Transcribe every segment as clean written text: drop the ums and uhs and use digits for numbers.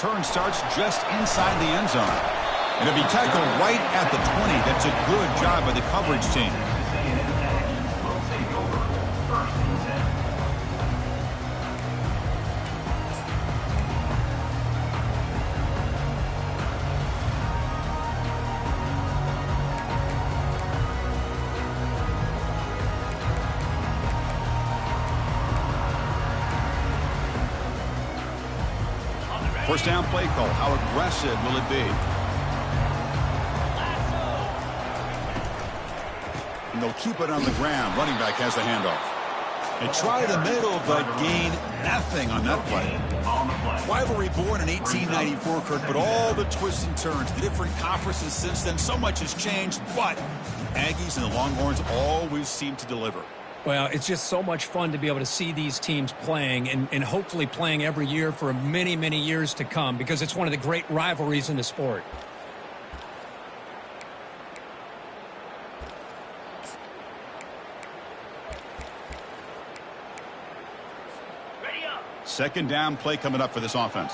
return starts just inside the end zone. And it'll be tackled right at the 20. That's a good job by the coverage team. First down play call. How aggressive will it be? And they'll keep it on the ground. Running back has the handoff. They try the middle, but gain nothing on that play. Rivalry born in 1894, Kirk, but all the twists and turns, the different conferences since then, so much has changed, but Aggies and the Longhorns always seem to deliver. Well, it's just so much fun to be able to see these teams playing and hopefully playing every year for many, many years to come because it's one of the great rivalries in the sport. Second down play coming up for this offense.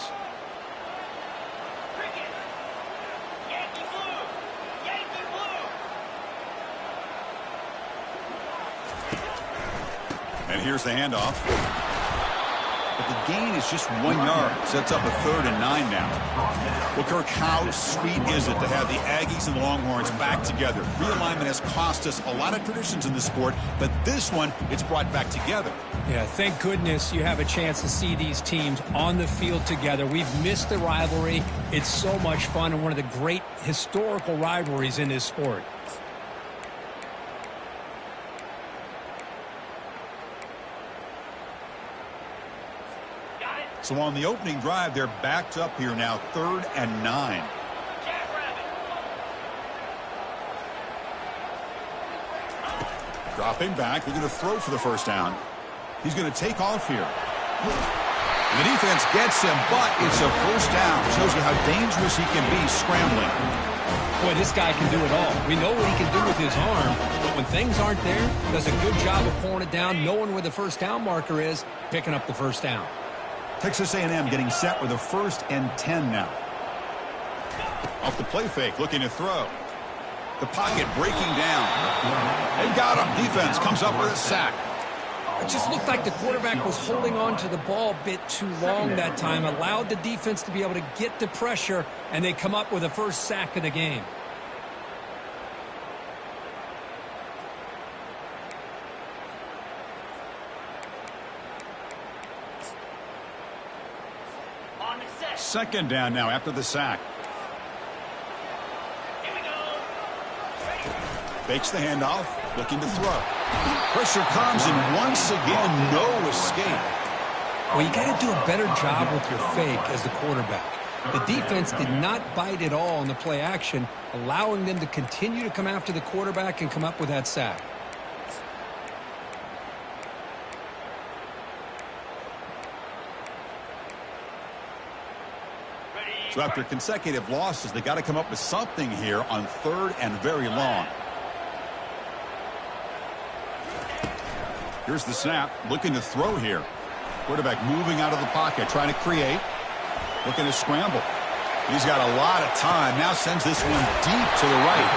And here's the handoff. But the gain is just 1 yard. Sets up a 3rd and 9 now. Well, Kirk, how sweet is it to have the Aggies and the Longhorns back together? Realignment has cost us a lot of traditions in the sport, but this one, it's brought back together. Yeah, thank goodness you have a chance to see these teams on the field together. We've missed the rivalry. It's so much fun and one of the great historical rivalries in this sport. So on the opening drive, they're backed up here now, 3rd and 9. Dropping back, they're going to throw for the first down. He's going to take off here. The defense gets him, but it's a first down. Shows you how dangerous he can be scrambling. Boy, this guy can do it all. We know what he can do with his arm, but when things aren't there, does a good job of pulling it down, knowing where the first down marker is, picking up the first down. Texas A&M getting set with a 1st and 10 now. Off the play fake, looking to throw. The pocket breaking down. They got him. Defense comes up with a sack. It just looked like the quarterback was holding on to the ball a bit too long that time, allowed the defense to be able to get the pressure, and they come up with the first sack of the game. Second down now after the sack. Fakes the handoff, looking to throw. Pressure comes, and once again, no escape. Well, you got to do a better job with your fake as the quarterback. The defense did not bite at all in the play action, allowing them to continue to come after the quarterback and come up with that sack. So after consecutive losses, they got to come up with something here on 3rd and very long. Here's the snap, looking to throw here. Quarterback moving out of the pocket, trying to create, looking to scramble. He's got a lot of time, now sends this one deep to the right.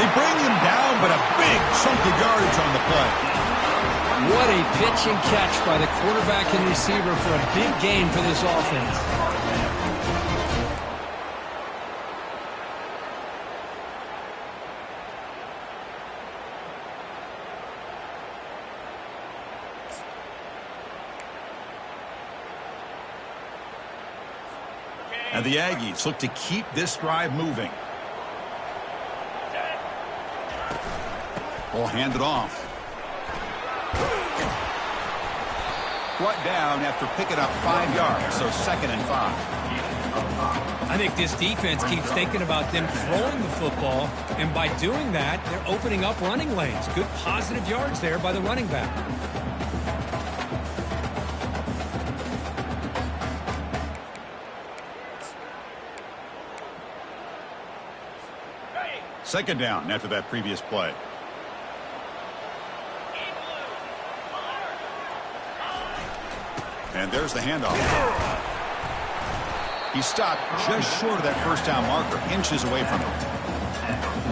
They bring him down, but a big chunk of yardage on the play. What a pitch and catch by the quarterback and receiver for a big gain for this offense. And the Aggies look to keep this drive moving. Ball handed off. Brought down after picking up 5 yards, so 2nd and 5. I think this defense keeps thinking about them throwing the football, and by doing that, they're opening up running lanes. Good positive yards there by the running back. Second down after that previous play. And there's the handoff. He stopped just short of that first down marker, inches away from it.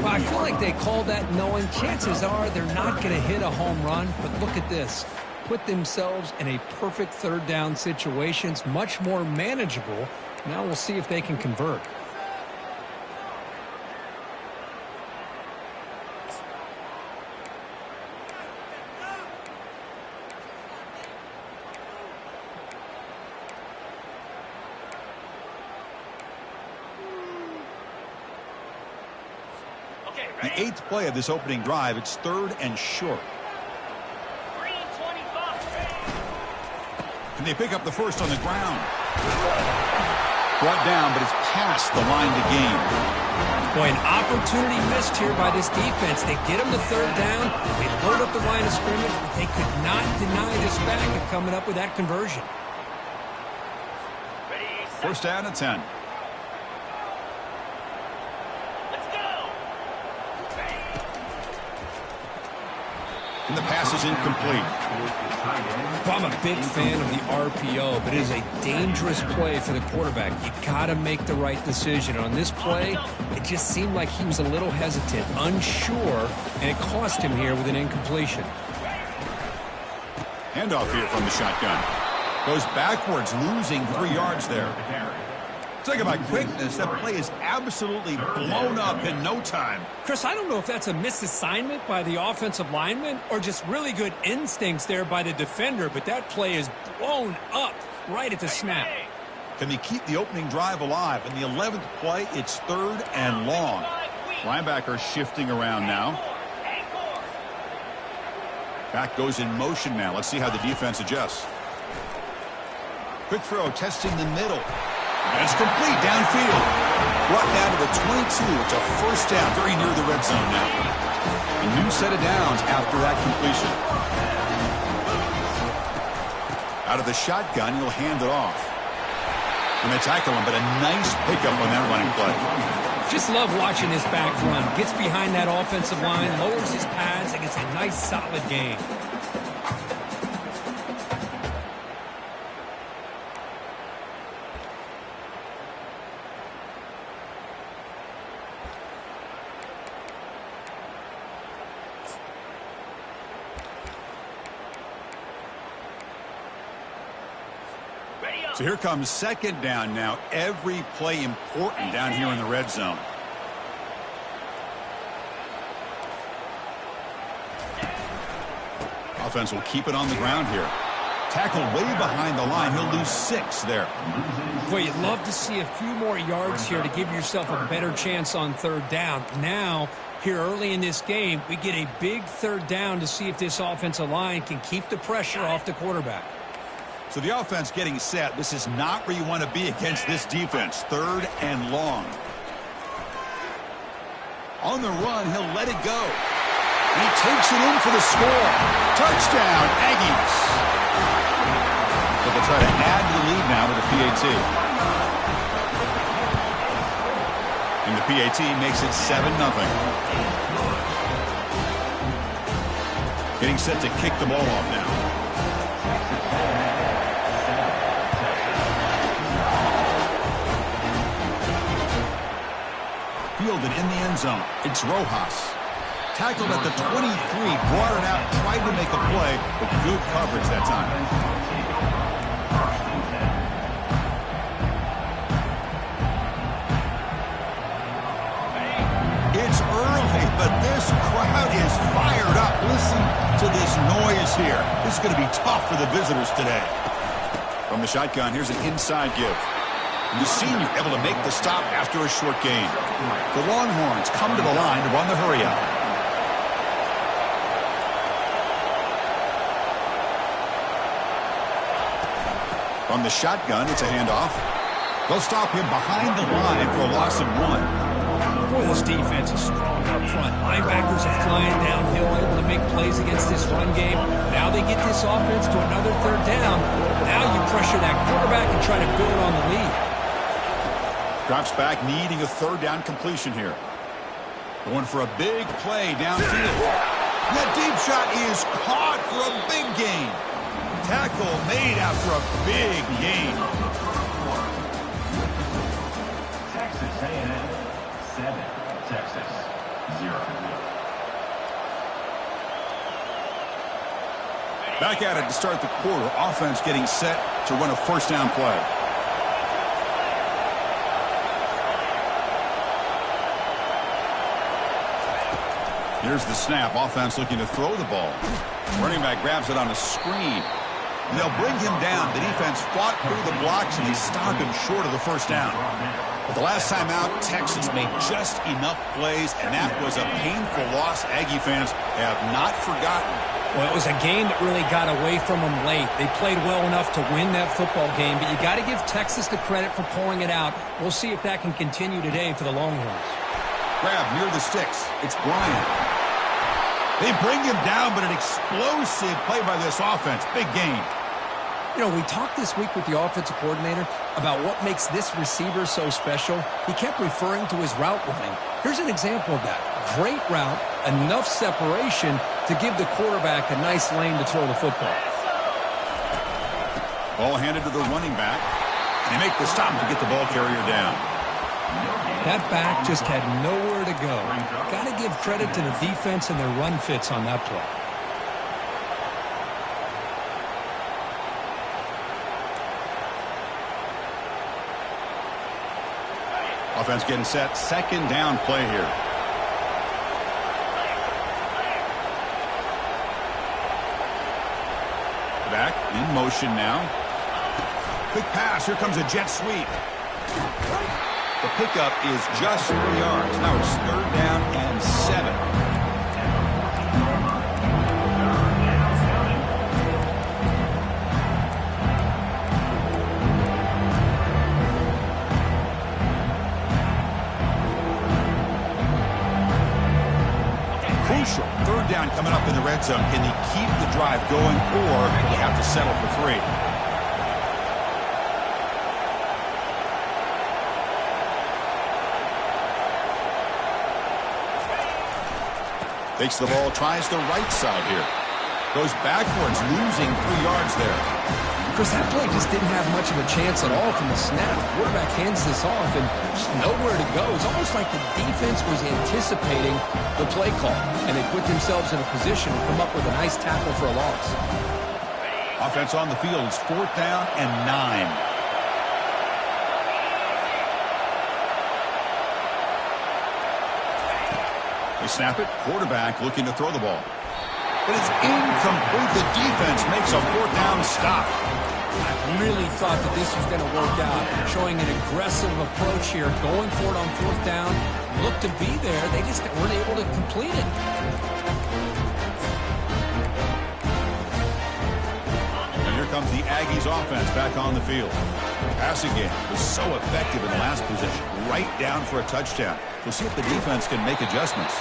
Well, I feel like they call that knowing chances are they're not going to hit a home run, but look at this. Put themselves in a perfect third down situations, much more manageable. Now we'll see if they can convert. The 8th play of this opening drive, it's 3rd and short. And they pick up the first on the ground. Brought down, but it's past the line to gain. Boy, an opportunity missed here by this defense. They get them the 3rd down. They load up the line of scrimmage, but they could not deny this back of coming up with that conversion. First down and 10. And the pass is incomplete. Well, I'm a big fan of the RPO, but it is a dangerous play for the quarterback. You got to make the right decision. On this play, it just seemed like he was a little hesitant, unsure, and it cost him here with an incompletion. Handoff here from the shotgun. Goes backwards, losing 3 yards there. Talk about quickness. That play is absolutely blown up in no time. Chris, I don't know if that's a misassignment by the offensive lineman or just really good instincts there by the defender, but that play is blown up right at the snap. Can they keep the opening drive alive? In the 11th play, it's 3rd and long. Linebacker shifting around now. Back goes in motion now. Let's see how the defense adjusts. Quick throw, testing the middle. And it's complete downfield. Brought down to the 22. It's a first down, very near the red zone now. A new set of downs after that completion. Out of the shotgun, he'll hand it off. And they tackle him, but a nice pickup on that running play. Just love watching this back run. Gets behind that offensive line, lowers his pads, and gets a nice solid gain. So here comes 2nd down now. Every play important down here in the red zone. Offense will keep it on the ground here. Tackled way behind the line. He'll lose 6 there. Boy, you'd love to see a few more yards here to give yourself a better chance on 3rd down. Now, here early in this game, we get a big 3rd down to see if this offensive line can keep the pressure off the quarterback. So the offense getting set. This is not where you want to be against this defense. 3rd and long. On the run, he'll let it go. And he takes it in for the score. Touchdown, Aggies. But they'll try to add to the lead now with the PAT. And the PAT makes it 7-0. Getting set to kick the ball off now. Fielded in the end zone. It's Rojas. Tackled at the 23, brought it out, tried to make a play, but good coverage that time. It's early, but this crowd is fired up. Listen to this noise here. This is going to be tough for the visitors today. From the shotgun, here's an inside give. And the senior able to make the stop after a short gain. The Longhorns come to the line to run the hurry-up. From the shotgun, it's a handoff. They'll stop him behind the line for a loss of 1. Boy, this defense is strong up front. Linebackers are flying downhill, able to make plays against this run game. Now they get this offense to another 3rd down. Now you pressure that quarterback and try to build on the lead. Drops back, needing a 3rd down completion here. Going for a big play downfield. That deep shot is caught for a big gain. Tackle made after a big gain. A&M 7, Texas 0. Back at it to start the quarter. Offense getting set to run a first down play. Here's the snap. Offense looking to throw the ball. Running back grabs it on a screen. And they'll bring him down. The defense fought through the blocks, and they stopped him short of the first down. But the last time out, Texas made just enough plays, and that was a painful loss. Aggie fans have not forgotten. Well, it was a game that really got away from them late. They played well enough to win that football game, but you got to give Texas the credit for pulling it out. We'll see if that can continue today for the Longhorns. Grab near the sticks. It's Bryant. They bring him down, but an explosive play by this offense. Big gain. You know, we talked this week with the offensive coordinator about what makes this receiver so special. He kept referring to his route running. Here's an example of that. Great route, enough separation to give the quarterback a nice lane to throw the football. Ball handed to the running back. They make the stop to get the ball carrier down. That back just had nowhere to go. Got to give credit to the defense and their run fits on that play. Offense getting set. Second down play here. Back in motion now. Quick pass. Here comes a jet sweep. The pickup is just 3 yards. Now it's third down and 7. Crucial. Third down coming up in the red zone. Can he keep the drive going, or will he have to settle for 3? Takes the ball, tries the right side here. Goes backwards, losing 3 yards there. Chris, that play just didn't have much of a chance at all from the snap. The quarterback hands this off, and just nowhere to go. It's almost like the defense was anticipating the play call, and they put themselves in a position to come up with a nice tackle for a loss. Offense on the field. It's fourth down and 9. They snap it. Quarterback looking to throw the ball. But it's incomplete. The defense makes a fourth down stop. I really thought that this was going to work out, showing an aggressive approach here, going for it on fourth down. Looked to be there. They just weren't able to complete it. And here comes the Aggies offense back on the field. Passing game was so effective in the last possession, right down for a touchdown. We'll see if the defense can make adjustments.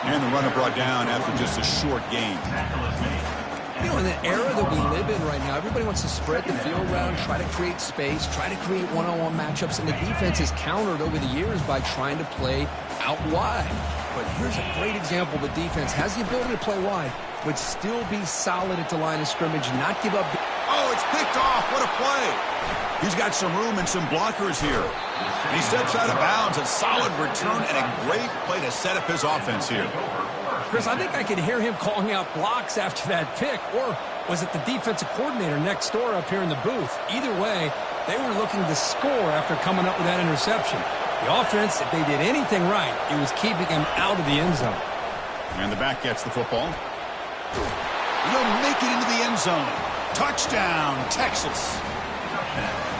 And the runner brought down after just a short gain. You know, in the era that we live in right now, everybody wants to spread the field around, try to create space, try to create one-on-one matchups, and the defense is countered over the years by trying to play out wide. But here's a great example. The defense has the ability to play wide, but still be solid at the line of scrimmage, not give up. Oh, it's picked off. What a play. He's got some room and some blockers here. And he steps out of bounds. A solid return and a great play to set up his offense here. Chris, I think I could hear him calling out blocks after that pick. Or was it the defensive coordinator next door up here in the booth? Either way, they were looking to score after coming up with that interception. The offense, if they did anything right, it was keeping him out of the end zone. And the back gets the football. He'll make it into the end zone. Touchdown, Texas.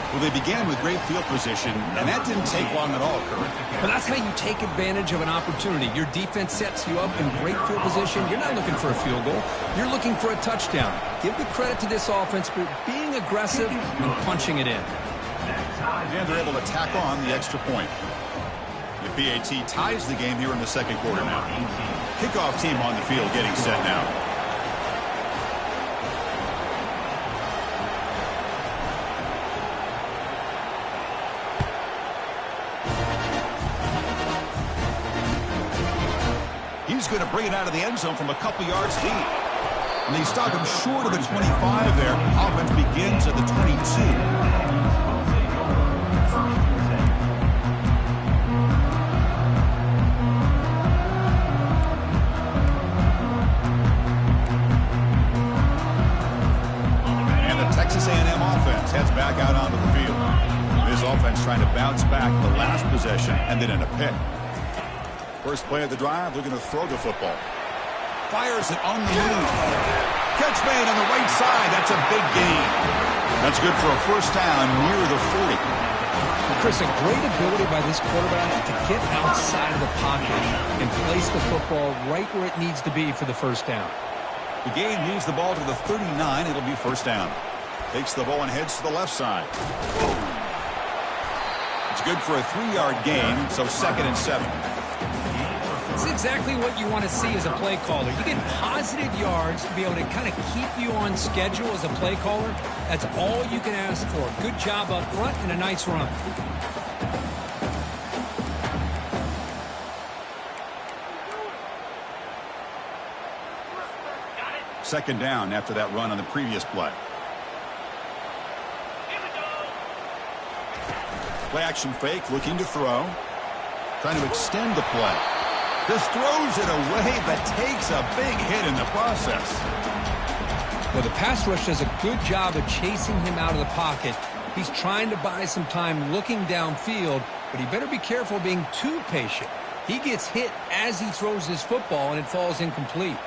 Well, they began with great field position, and that didn't take long at all, Kurt. But that's how you take advantage of an opportunity. Your defense sets you up in great field position. You're not looking for a field goal. You're looking for a touchdown. Give the credit to this offense for being aggressive and punching it in. And they're able to tack on the extra point. The PAT ties the game here in the second quarter now. Kickoff team on the field getting set now. He's going to bring it out of the end zone from a couple yards deep. And they stop him short of the 25 there. Offense begins at the 22. heads back out onto the field. This offense trying to bounce back the last possession and then in a pick. First play of the drive, looking to throw the football. Fires it on the move. Catch made on the right side. That's a big gain. That's good for a first down near the 40. Chris, a great ability by this quarterback to get outside of the pocket and place the football right where it needs to be for the first down. The gain moves the ball to the 39. It'll be first down. Takes the ball and heads to the left side. It's good for a 3-yard gain, so 2nd and 7. It's exactly what you want to see as a play caller. You get positive yards to be able to kind of keep you on schedule as a play caller. That's all you can ask for. Good job up front and a nice run. Second down after that run on the previous play. Play action fake, looking to throw. Trying to extend the play. Just throws it away, but takes a big hit in the process. Well, the pass rush does a good job of chasing him out of the pocket. He's trying to buy some time looking downfield, but he better be careful being too patient. He gets hit as he throws his football, and it falls incomplete.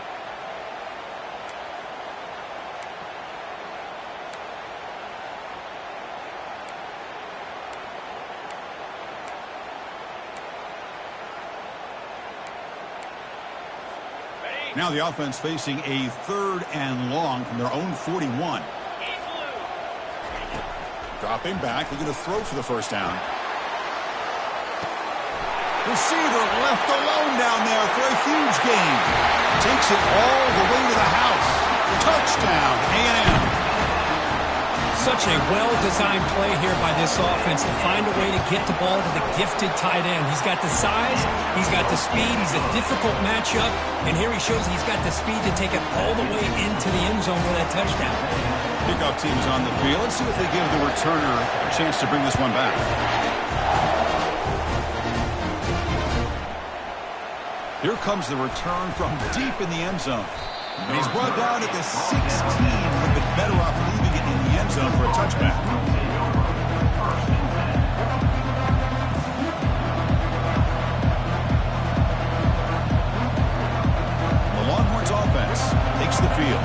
Now the offense facing a 3rd and long from their own 41. Dropping back, looking to throw for the first down. Receiver left alone down there for a huge gain. Takes it all the way to the house. Touchdown, A&M. Such a well-designed play here by this offense to find a way to get the ball to the gifted tight end. He's got the size, he's got the speed, he's a difficult matchup, and here he shows he's got the speed to take it all the way into the end zone for that touchdown. Kickoff team's on the field. Let's see if they give the returner a chance to bring this one back. Here comes the return from deep in the end zone. And he's brought down at the 16. Would have been better off leaving it in the end zone for a touchback. The Longhorns offense takes the field.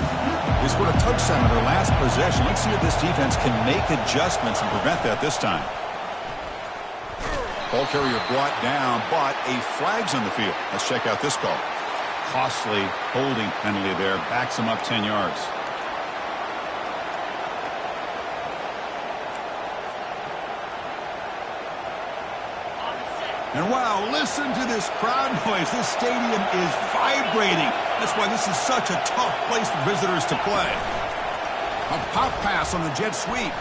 They scored a touchdown in their last possession. Let's see if this defense can make adjustments and prevent that this time. Ball carrier brought down, but a flag's on the field. Let's check out this call. Costly holding penalty there. Backs him up 10 yards. And wow, listen to this crowd noise. This stadium is vibrating. That's why this is such a tough place for visitors to play. A pop pass on the jet sweep.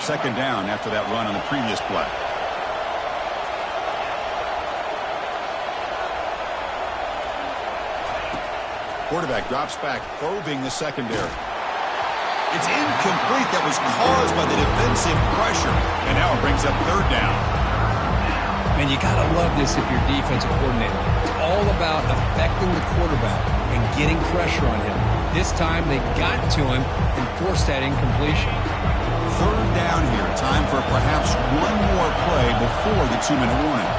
Second down after that run on the previous play. Quarterback drops back, probing the secondary. It's incomplete. That was caused by the defensive pressure. And now it brings up 3rd down. Man, you got to love this if you're defensive coordinator. It's all about affecting the quarterback and getting pressure on him. This time they got to him and forced that incompletion. 3rd down here. Time for perhaps one more play before the 2-minute warning.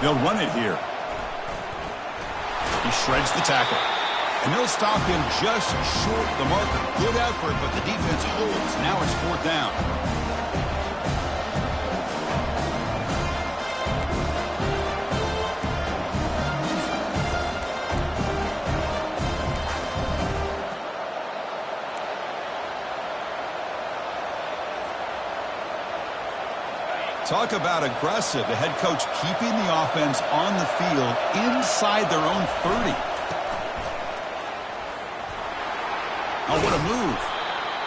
They'll run it here. He shreds the tackle. And they'll stop him just short of the marker. Good effort, but the defense holds. Now it's 4th down. Talk about aggressive. The head coach keeping the offense on the field inside their own 30. Oh, what a move.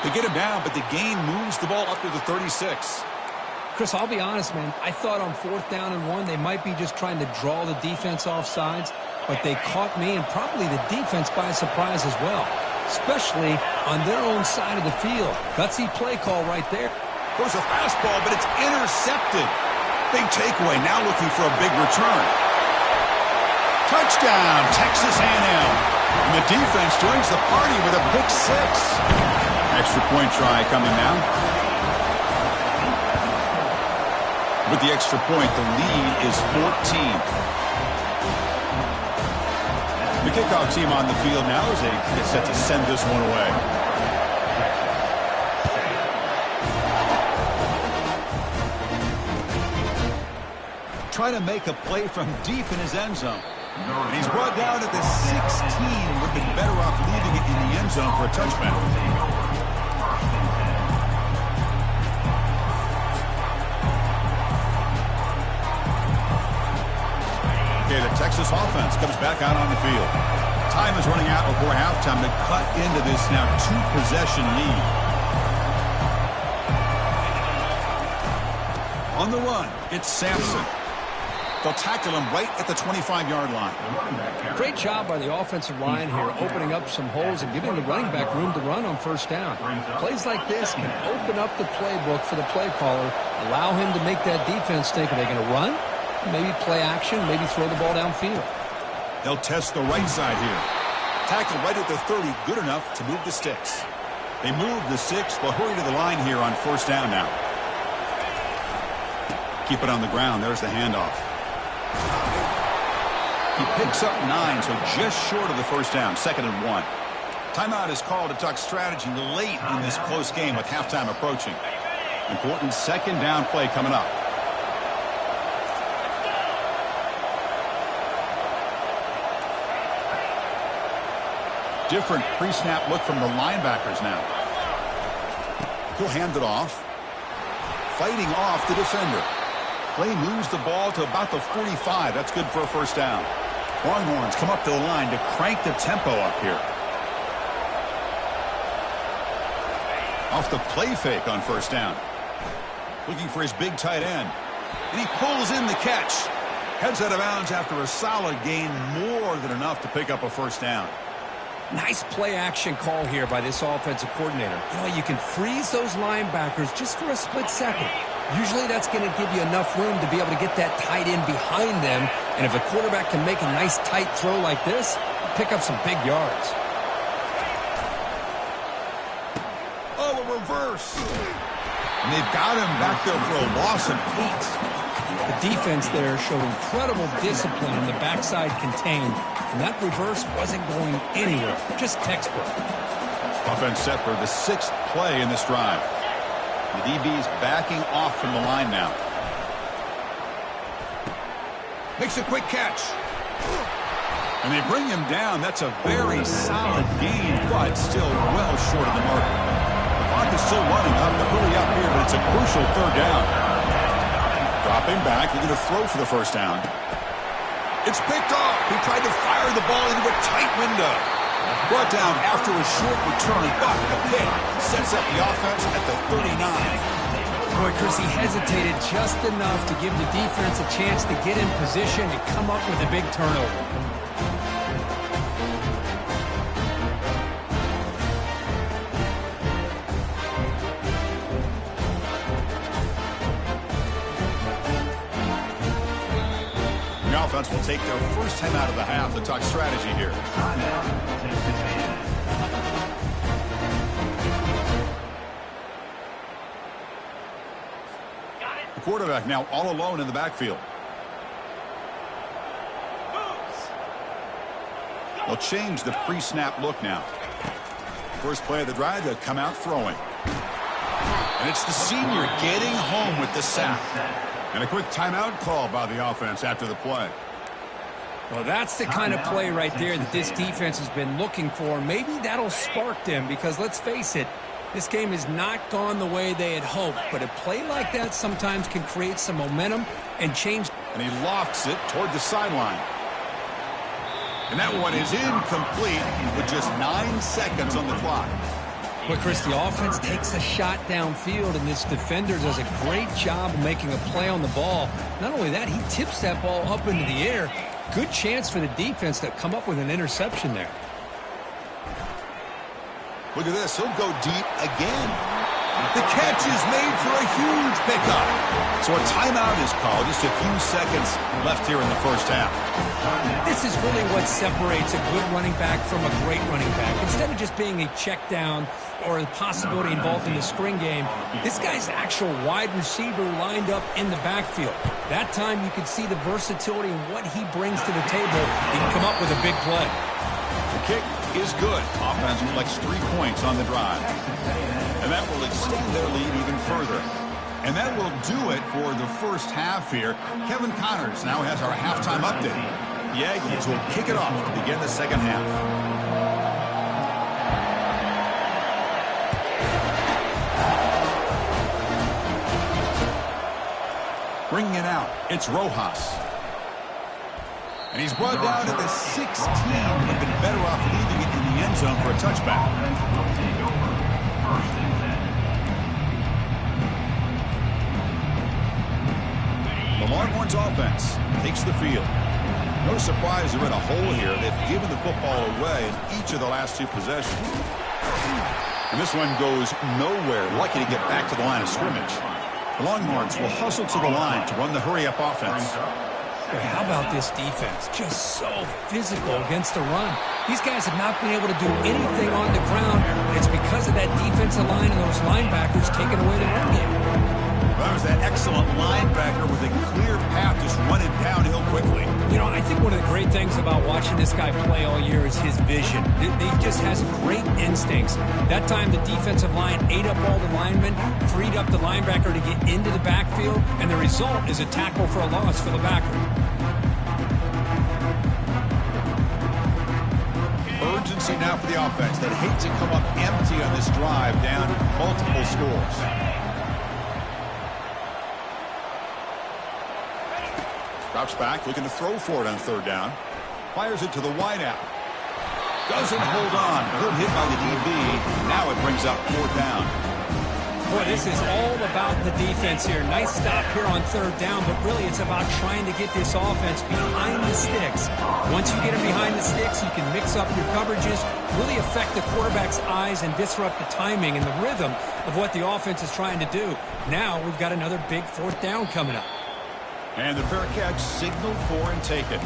They get him down, but the gain moves the ball up to the 36. Chris, I'll be honest, man. I thought on 4th down and 1, they might be just trying to draw the defense off sides, but they caught me and probably the defense by surprise as well, especially on their own side of the field. Gutsy play call right there. Throws a fastball, but it's intercepted. Big takeaway, now looking for a big return. Touchdown, Texas A&M. And the defense joins the party with a pick 6. Extra point try coming now. With the extra point, the lead is 14. The kickoff team on the field now as they get set to send this one away. Trying to make a play from deep in his end zone. And he's brought down at the 16. Would have been better off leaving it in the end zone for a touchdown. Okay, the Texas offense comes back out on the field. Time is running out before halftime to cut into this now 2-possession lead. On the run, it's Sampson. They'll tackle him right at the 25-yard line. Great job by the offensive line here, opening up some holes and giving the running back room to run on first down. Plays like this can open up the playbook for the play caller, allow him to make that defense think, are they going to run? Maybe play action, maybe throw the ball downfield. They'll test the right side here. Tackle right at the 30, good enough to move the sticks. They move the 6, they'll hurry to the line here on first down now. Keep it on the ground, there's the handoff. He picks up 9, so just short of the first down, 2nd and 1. Timeout is called to talk strategy late in this close game with halftime approaching. Important 2nd down play coming up. Different pre-snap look from the linebackers now. He'll hand it off. Fighting off the defender. Play moves the ball to about the 45. That's good for a first down. Longhorns come up to the line to crank the tempo up here. Off the play fake on first down. Looking for his big tight end. And he pulls in the catch. Heads out of bounds after a solid gain, more than enough to pick up a first down. Nice play-action call here by this offensive coordinator. You know, you can freeze those linebackers just for a split second. Usually that's going to give you enough room to be able to get that tight end behind them. And if a quarterback can make a nice tight throw like this, pick up some big yards. Oh, a reverse. And they've got him back there for a loss of 8. The defense there showed incredible discipline in the backside contained. And that reverse wasn't going anywhere. Just textbook. Offense set for the 6th play in this drive. The DB's backing off from the line now. Makes a quick catch. And they bring him down. That's a very solid gain, but still well short of the mark. The clock is still running up to hurry up here, but it's a crucial 3rd down. Dropping back, looking to throw for the first down. It's picked off. He tried to fire the ball into a tight window. Brought down after a short return, but the pick sets up the offense at the 39. Boy, Chris, he hesitated just enough to give the defense a chance to get in position and come up with a big turnover. The offense will take their first time out of the half to talk strategy here. The quarterback now all alone in the backfield. They'll change the pre-snap look now. First play of the drive, they'll come out throwing. And it's the senior getting home with the sack. And a quick timeout call by the offense after the play. Well, that's the kind of play right there that this defense has been looking for. Maybe that'll spark them because, let's face it, this game has not gone the way they had hoped. But a play like that sometimes can create some momentum and change. And he lofts it toward the sideline. And that one is incomplete with just 9 seconds on the clock. But, Chris, the offense takes a shot downfield, and this defender does a great job of making a play on the ball. Not only that, he tips that ball up into the air. Good chance for the defense to come up with an interception there. Look at this. He'll go deep again. The catch is made for a huge pickup. So a timeout is called. Just a few seconds left here in the first half. This is really what separates a good running back from a great running back. Instead of just being a check down or the possibility involved in the screen game, this guy's actual wide receiver lined up in the backfield. That time you can see the versatility and what he brings to the table. He can come up with a big play. The kick is good. Offense collects 3 points on the drive. And that will extend their lead even further. And that will do it for the first half here. Kevin Connors now has our halftime update. The Aggies will kick it off to begin the second half. Bringing it out, it's Rojas. And he's brought down at the 16. Would have been better off leaving it in the end zone for a touchback. The Longhorns offense takes the field. No surprise they're in a hole here. They've given the football away in each of the last 2 possessions. And this one goes nowhere. Lucky to get back to the line of scrimmage. The Longhorns will hustle to the line to run the hurry-up offense. Boy, how about this defense? Just so physical against the run. These guys have not been able to do anything on the ground, and it's because of that defensive line and those linebackers taking away the run game. Well, there's that excellent linebacker with a clear path just running downhill quickly. You know, I think one of the great things about watching this guy play all year is his vision. He just has great instincts. That time the defensive line ate up all the linemen, freed up the linebacker to get into the backfield, and the result is a tackle for a loss for the backer. Urgency now for the offense that hate to come up empty on this drive, down multiple scores. Drops back, looking to throw for it on 3rd down. Fires it to the wideout. Doesn't hold on. Good hit by the DB. Now it brings up 4th down. Boy, this is all about the defense here. Nice stop here on 3rd down, but really it's about trying to get this offense behind the sticks. Once you get them behind the sticks, you can mix up your coverages, really affect the quarterback's eyes and disrupt the timing and the rhythm of what the offense is trying to do. Now we've got another big 4th down coming up. And the fair catch signaled for and taken.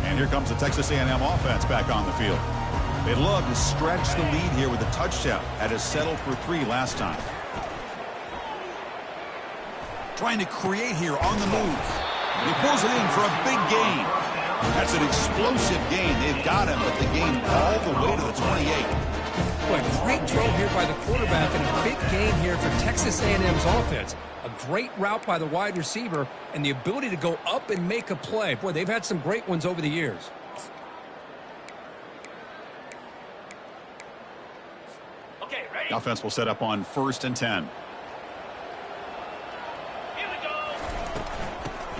And here comes the Texas A&M offense back on the field. They love to stretch the lead here with a touchdown. Had to settle for 3 last time. Trying to create here on the move. He pulls it in for a big gain. That's an explosive gain. They've got him, but the gain all the way to the 28. Boy, great throw here by the quarterback and a big gain here for Texas A&M's offense. A great route by the wide receiver and the ability to go up and make a play. Boy, they've had some great ones over the years. Okay, ready? The offense will set up on 1st and 10. Here we go.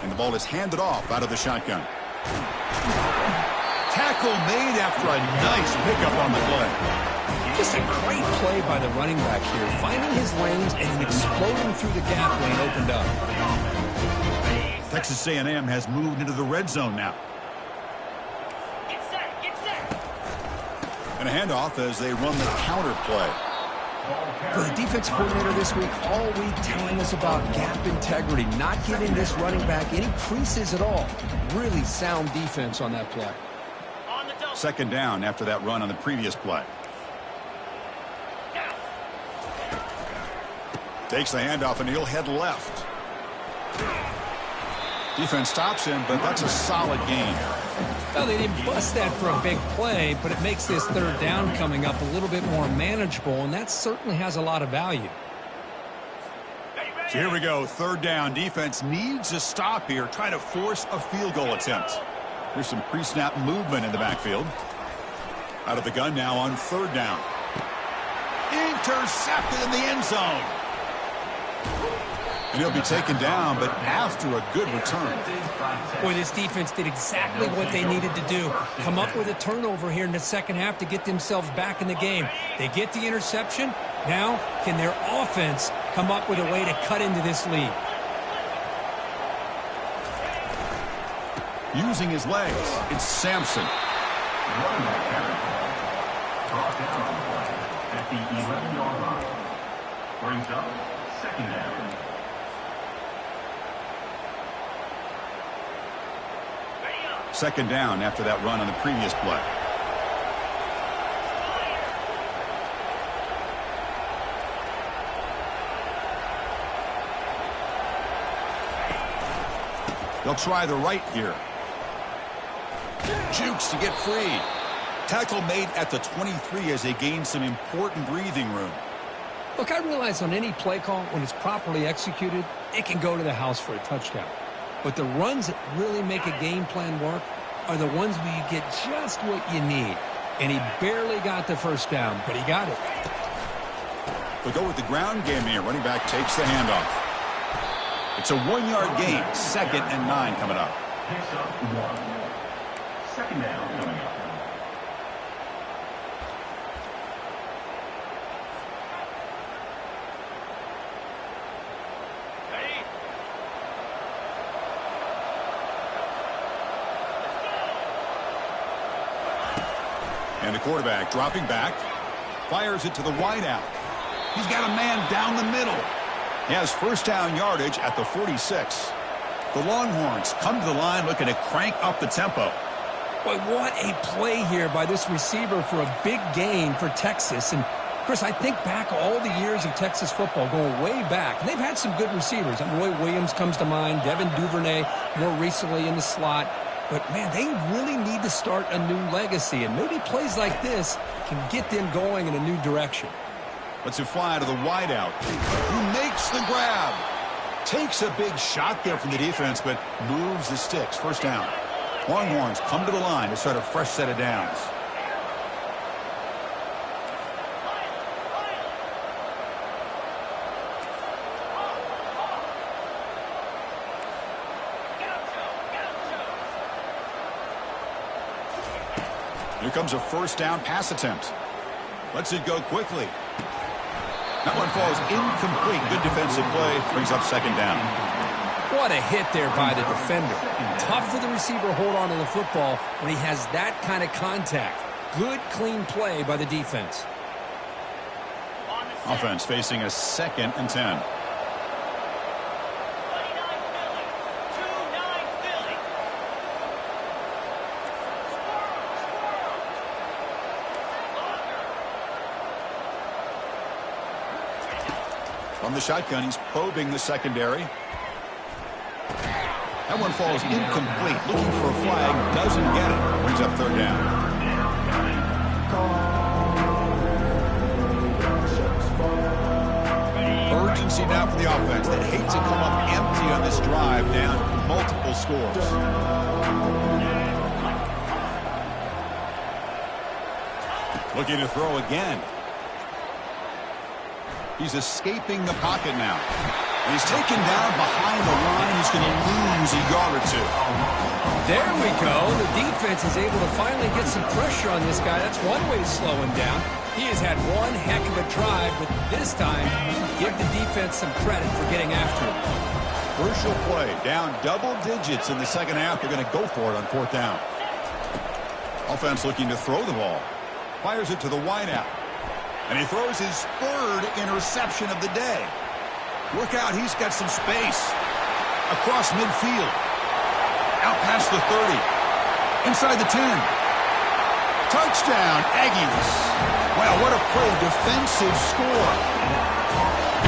And the ball is handed off out of the shotgun. Tackle made after a nice pickup on the play. Just a great play by the running back here, finding his lanes and then exploding through the gap when it opened up. Texas A&M has moved into the red zone now. Get set, get set. And a handoff as they run the counter play. For the defense coordinator this week, all week telling us about gap integrity, not giving this running back any creases at all. Really sound defense on that play. On the double. 2nd down after that run on the previous play. Down. Takes the handoff and he'll head left. Defense stops him, but that's a solid gain. Well, they didn't bust that for a big play, but it makes this 3rd down coming up a little bit more manageable, and that certainly has a lot of value. So here we go, 3rd down. Defense needs a stop here. Try to force a field goal attempt. There's some pre-snap movement in the backfield. Out of the gun now on 3rd down. Intercepted in the end zone. And he'll be taken down, but after a good return. Boy, this defense did exactly what they needed to do. Come up with a turnover here in the second half to get themselves back in the game. They get the interception. Now, can their offense come up with a way to cut into this lead? Using his legs, it's Sampson. Running back carry. Brought down on the play at the 11-yard line. Brings up second down. Second down after that run on the previous play. They'll try the right here. Jukes to get free. Tackle made at the 23 as they gain some important breathing room. Look, I realize on any play call, when it's properly executed, it can go to the house for a touchdown. But the runs that really make a game plan work are the ones where you get just what you need. And he barely got the first down, but he got it. They'll go with the ground game here. Running back takes the handoff. It's a 1-yard gain. 2nd and 9 coming up. Picks up 1. Second down coming up. And the quarterback dropping back. Fires it to the wideout. He's got a man down the middle. He has first down yardage at the 46. The Longhorns come to the line looking to crank up the tempo. Boy, what a play here by this receiver for a big gain for Texas. And, Chris, I think back all the years of Texas football, going way back, and they've had some good receivers. Roy Williams comes to mind, Devin Duvernay more recently in the slot. But, man, they really need to start a new legacy, and maybe plays like this can get them going in a new direction. Let's it fly to the wideout. Who makes the grab? Takes a big shot there from the defense, but moves the sticks. First down. Longhorns come to the line to start a fresh set of downs. Here comes a first down pass attempt. Lets it go quickly. That one falls incomplete. Good defensive play. Brings up second down. What a hit there by the defender. Tough for the receiver to hold on to the football when he has that kind of contact. Good, clean play by the defense. Offense facing a 2nd and 10. From the shotgun, he's probing the secondary. That one falls incomplete. Looking for a flag. Doesn't get it. Brings up third down. Urgency now for the offense. That hate to come up empty on this drive, down multiple scores. Looking to throw again. He's escaping the pocket now. And he's taken down behind the line. He's going to lose a yard or two. There we go. The defense is able to finally get some pressure on this guy. That's one way to slow him down. He has had one heck of a drive, but this time, give the defense some credit for getting after him. Crucial play. Down double digits in the second half. They're going to go for it on fourth down. Offense looking to throw the ball. Fires it to the wideout. And he throws his 3rd interception of the day. Look out, he's got some space. Across midfield. Out past the 30. Inside the 10. Touchdown, Aggies. Wow, what a play. Defensive score.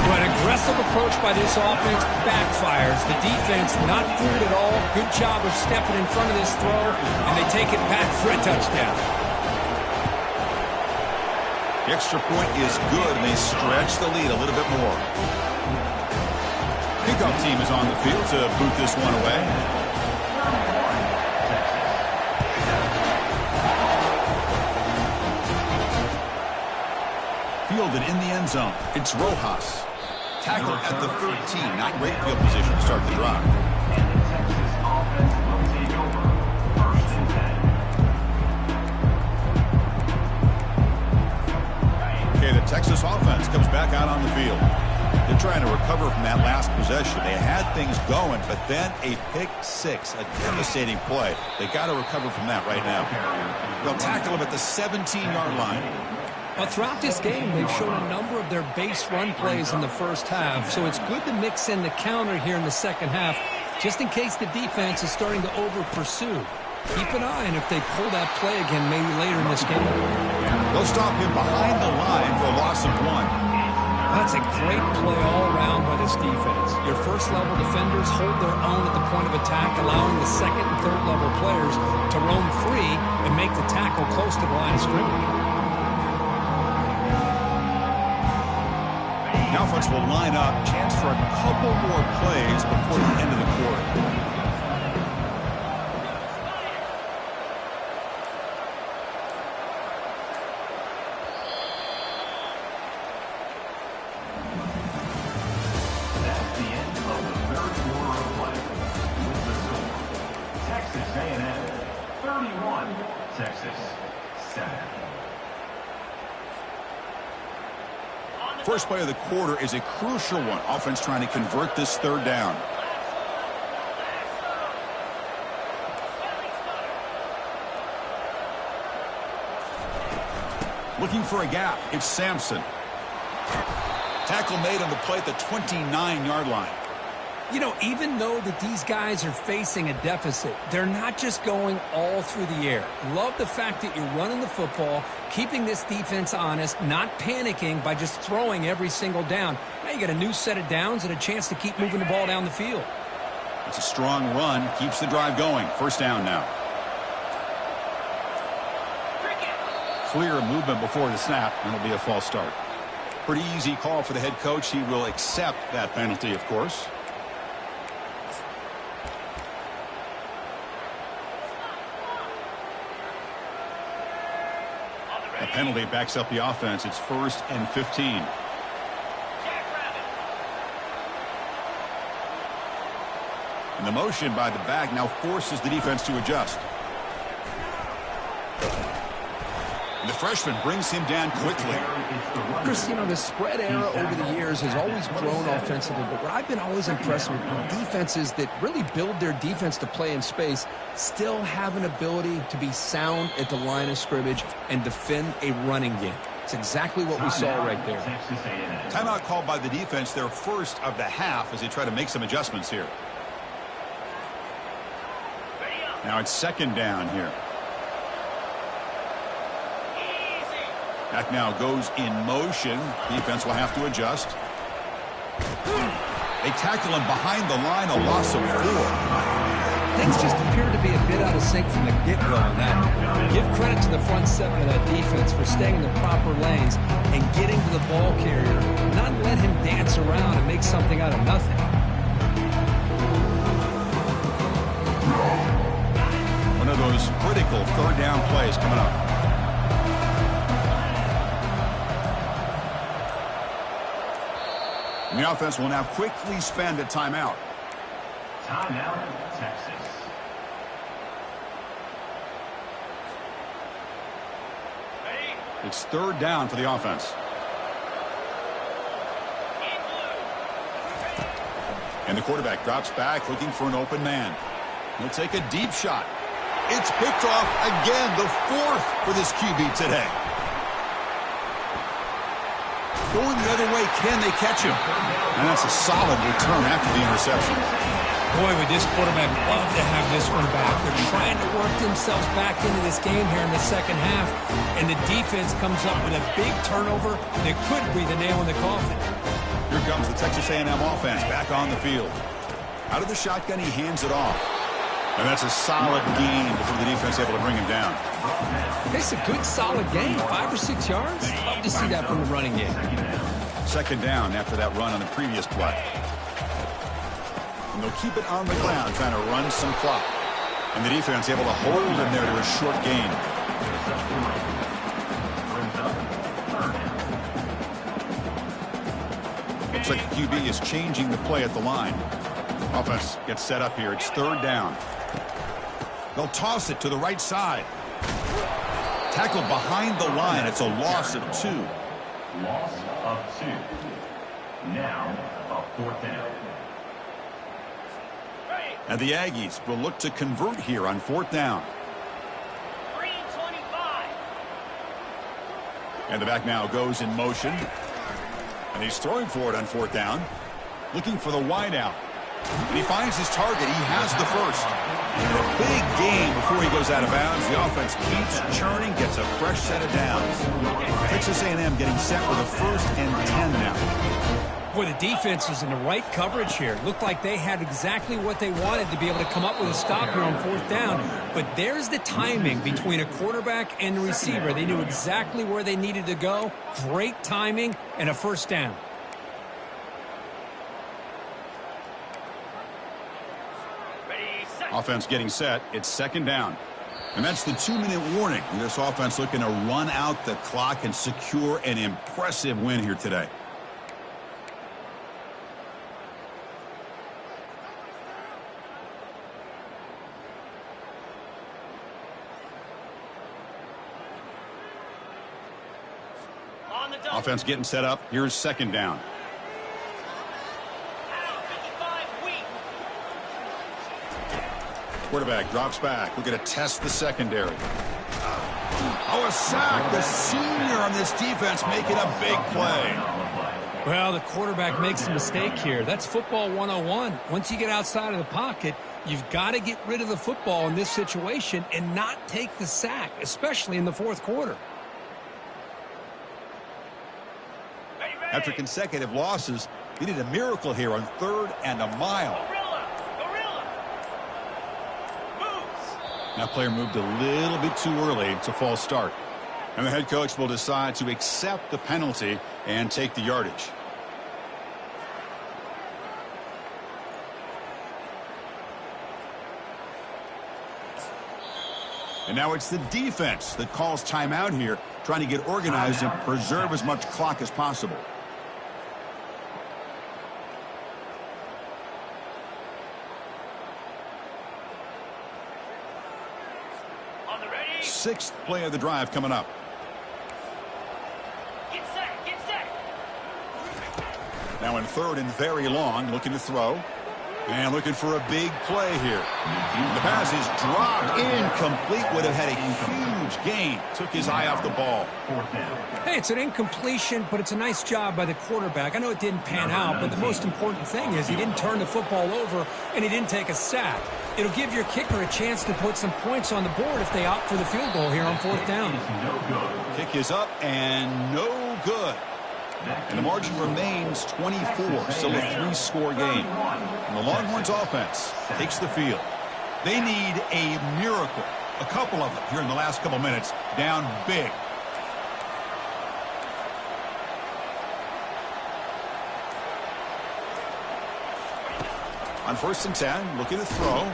But an aggressive approach by this offense backfires. The defense not fooled at all. Good job of stepping in front of this throw, and they take it back for a touchdown. The extra point is good, and they stretch the lead a little bit more. Kickoff team is on the field to boot this one away. Fielded in the end zone. It's Rojas. Tackle at the 13. Not great field position to start the drive. Okay, the Texas offense comes back out on the field. They They're trying to recover from that last possession. They had things going, but then a pick six, a devastating play. They got to recover from that right now. They'll tackle him at the 17-yard line. Well, throughout this game, they've shown a number of their base run plays in the first half, so it's good to mix in the counter here in the second half, just in case the defense is starting to over-pursue. Keep an eye on if they pull that play again maybe later in this game. They'll stop him behind the line for a loss of 1. That's a great play all around by this defense. Your first-level defenders hold their own at the point of attack, allowing the second and third-level players to roam free and make the tackle close to the line of scrimmage. The offense will line up. Chance for a couple more plays before the end of the quarter. That's the end of the third quarter of play. With the score, Texas A&M 31, Texas 7. First play of the quarter is a crucial one. Offense trying to convert this third down. Looking for a gap. It's Sampson. Tackle made on the play at the 29-yard line. You know, even though that these guys are facing a deficit, they're not just going all through the air. Love the fact that you're running the football, keeping this defense honest, not panicking by just throwing every single down. Now you got a new set of downs and a chance to keep moving the ball down the field. It's a strong run. Keeps the drive going. First down now. Clear movement before the snap, and it'll be a false start. Pretty easy call for the head coach. He will accept that penalty, of course. A penalty backs up the offense. It's 1st and 15. And the motion by the back now forces the defense to adjust. And the freshman brings him down quickly. Chris, you know, the spread era over the years has always grown offensively, but what I've been always impressed with defenses that really build their defense to play in space still have an ability to be sound at the line of scrimmage and defend a running game. It's exactly what we saw right there. Timeout called by the defense, their first of the half, as they try to make some adjustments here. Now it's second down here. Back now goes in motion. Defense will have to adjust. They tackle him behind the line, a loss of 4. Things just appear to be a bit out of sync from the get-go on that. Give credit to the front seven of that defense for staying in the proper lanes and getting to the ball carrier, not let him dance around and make something out of nothing. One of those critical third down plays coming up. And the offense will now quickly spend a timeout. Timeout, Texas. It's third down for the offense. And the quarterback drops back looking for an open man. He'll take a deep shot. It's picked off again, the 4th for this QB today. Going the other way, can they catch him? And that's a solid return after the interception. Boy, would this quarterback love to have this one back. They're trying to work themselves back into this game here in the second half, and the defense comes up with a big turnover that could be the nail in the coffin. Here comes the Texas A&M offense back on the field. Out of the shotgun, he hands it off. And that's a solid gain before the defense able to bring him down. It's a good, solid gain. 5 or 6 yards. Love to see that from the running game. Second down after that run on the previous play. And they'll keep it on the ground, trying to run some clock. And the defense able to hold him there to a short gain. Looks like the QB is changing the play at the line. Offense gets set up here. It's third down. They'll toss it to the right side. Tackled behind the line. It's a loss of 2. Loss of 2. Now, a 4th down. And the Aggies will look to convert here on 4th down. Green 25. And the back now goes in motion. And he's throwing for it on 4th down. Looking for the wide out. And he finds his target. He has the first. A big gain before he goes out of bounds. The offense keeps churning, gets a fresh set of downs. Texas A&M getting set with a 1st and 10 now. Boy, the defense was in the right coverage here. Looked like they had exactly what they wanted to be able to come up with a stop here on 4th down. But there's the timing between a quarterback and the receiver. They knew exactly where they needed to go. Great timing and a 1st down. Offense getting set. It's 2nd down. And that's the 2-minute warning. This offense looking to run out the clock and secure an impressive win here today. On the double. Offense getting set up. Here's 2nd down. Out 55 weak. Quarterback drops back. We're going to test the secondary. Oh, a sack. The senior on this defense making a big play. Well, the quarterback makes a mistake here. That's football 101. Once you get outside of the pocket, you've got to get rid of the football in this situation and not take the sack, especially in the 4th quarter. After consecutive losses, they need a miracle here on 3rd and a mile. Gorilla. Moves. That player moved a little bit too early. It's a false start. And the head coach will decide to accept the penalty and take the yardage. And now it's the defense that calls timeout here, trying to get organized and preserve as much clock as possible. On the ready. 6th play of the drive coming up. Get set. Get set. Now in 3rd and very long, looking to throw. And looking for a big play here. The pass is dropped incomplete. Would have had a huge gain. Took his eye off the ball. Hey, it's an incompletion, but it's a nice job by the quarterback. I know it didn't pan out, but the most important thing is he didn't turn the football over and he didn't take a sack. It'll give your kicker a chance to put some points on the board if they opt for the field goal here on 4th down. Kick is up and no good. And the margin remains 24, still a 3-score game. And the Longhorns offense takes the field. They need a miracle. A couple of them here in the last couple minutes, down big. On 1st and 10, looking to throw.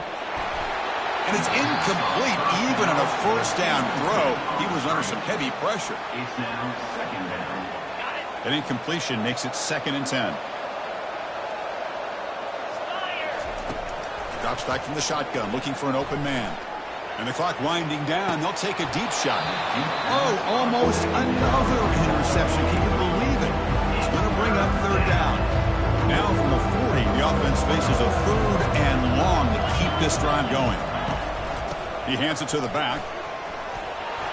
And it's incomplete, even on a 1st down throw. He was under some heavy pressure. It's now 2nd down. An incompletion makes it 2nd and 10. Drops back from the shotgun, looking for an open man. And the clock winding down. They'll take a deep shot. Oh, almost another interception. Can you believe it? It's going to bring up 3rd down. Now from the 40, the offense faces a 3rd and long to keep this drive going. He hands it to the back.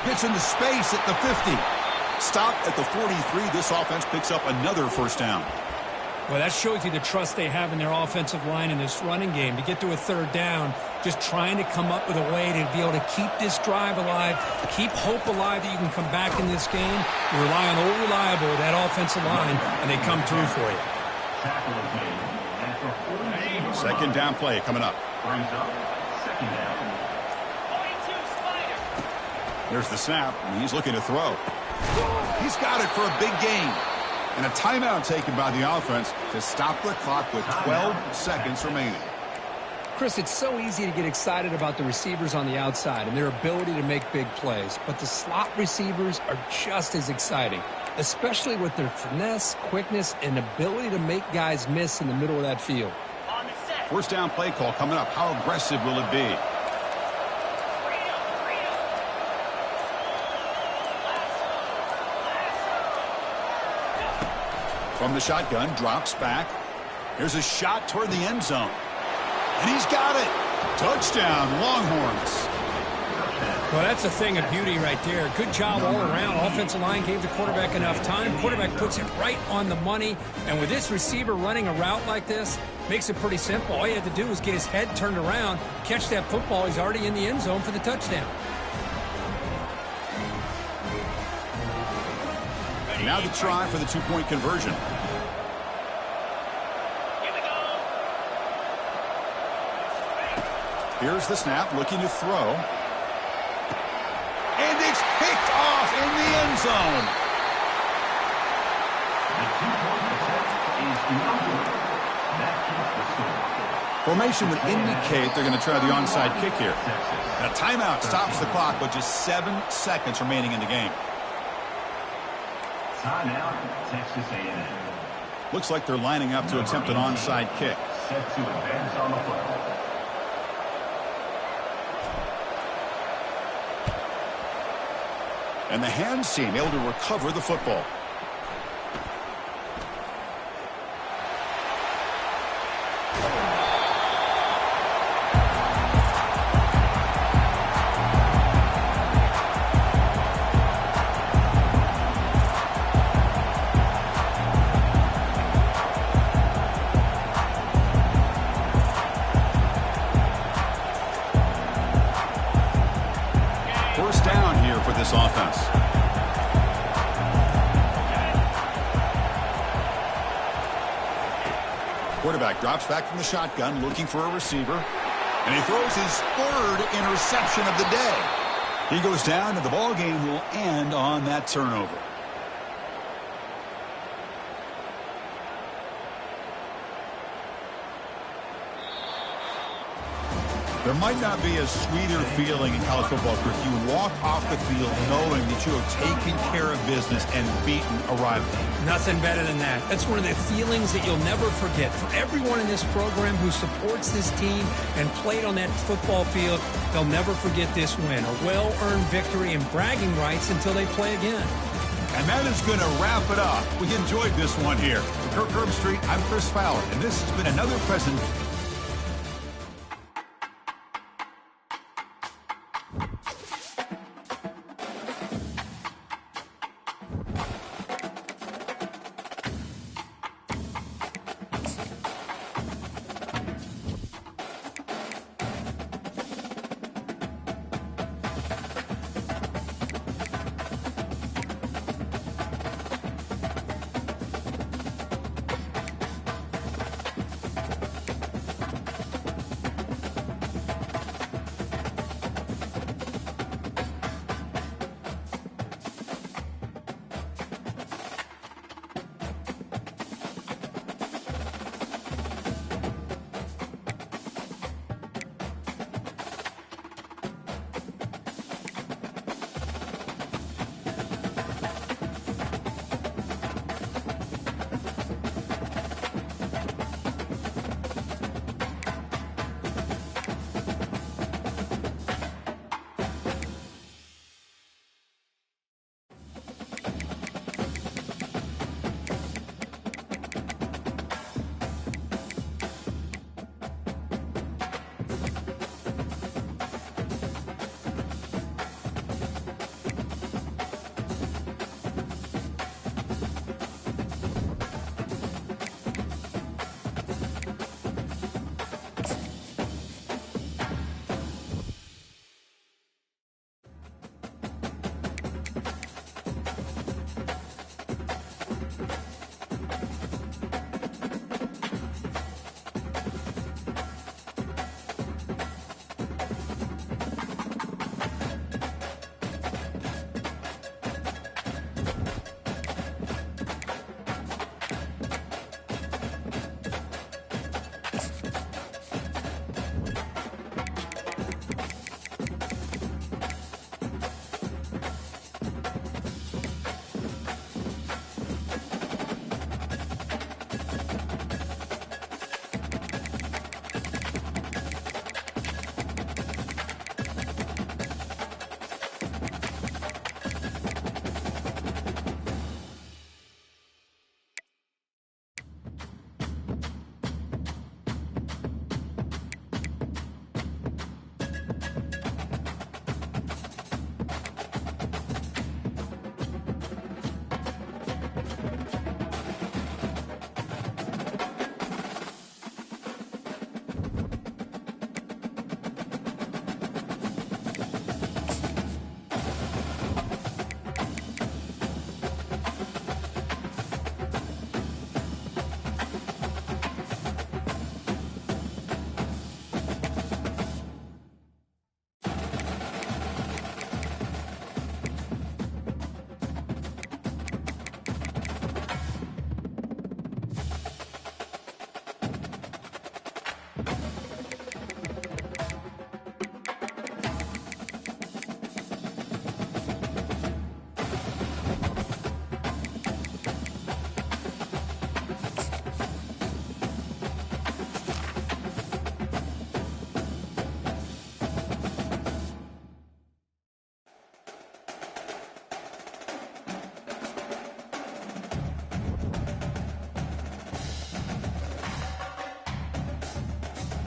Gets into space at the 50. Stop at the 43. This offense picks up another 1st down. Well, that shows you the trust they have in their offensive line in this running game. To get to a 3rd down, just trying to come up with a way to be able to keep this drive alive, keep hope alive that you can come back in this game. You rely on old reliable, that offensive line, and they come through for you. Tackle is made. And for 2nd down play coming up. brings up 2nd down. 42 Spider. There's the snap, and he's looking to throw. He's got it for a big gain. And a timeout taken by the offense to stop the clock with 12 seconds remaining. Chris, it's so easy to get excited about the receivers on the outside and their ability to make big plays, but the slot receivers are just as exciting, especially with their finesse, quickness, and ability to make guys miss in the middle of that field. On the set. 1st down play call coming up. How aggressive will it be? From the shotgun, drops back. Here's a shot toward the end zone. And he's got it. Touchdown, Longhorns. Well, that's a thing of beauty right there. Good job all around. Offensive line gave the quarterback enough time. Quarterback puts it right on the money. And with this receiver running a route like this, makes it pretty simple. All you had to do was get his head turned around, catch that football. He's already in the end zone for the touchdown. Now the try for the two-point conversion. Here we go. Here's the snap, looking to throw. And it's picked off in the end zone. The 2-point attempt is no good. That keeps the score. Formation would indicate they're going to try the onside kick here. And a timeout stops the clock with just 7 seconds remaining in the game. Timeout, Texas A&M. Looks like they're lining up to attempt an onside kick. Set to advance on the football. And the hands team able to recover the football. First down here for this offense. Quarterback drops back from the shotgun, looking for a receiver. And he throws his third interception of the day. He goes down, and the ball game will end on that turnover. There might not be a sweeter feeling in college football if you walk off the field knowing that you have taken care of business and beaten a rival. Nothing better than that. That's one of the feelings that you'll never forget. For everyone in this program who supports this team and played on that football field, they'll never forget this win. A well-earned victory and bragging rights until they play again. And that is going to wrap it up. We enjoyed this one here. For Kirk Herbstreit, I'm Chris Fowler, and this has been another present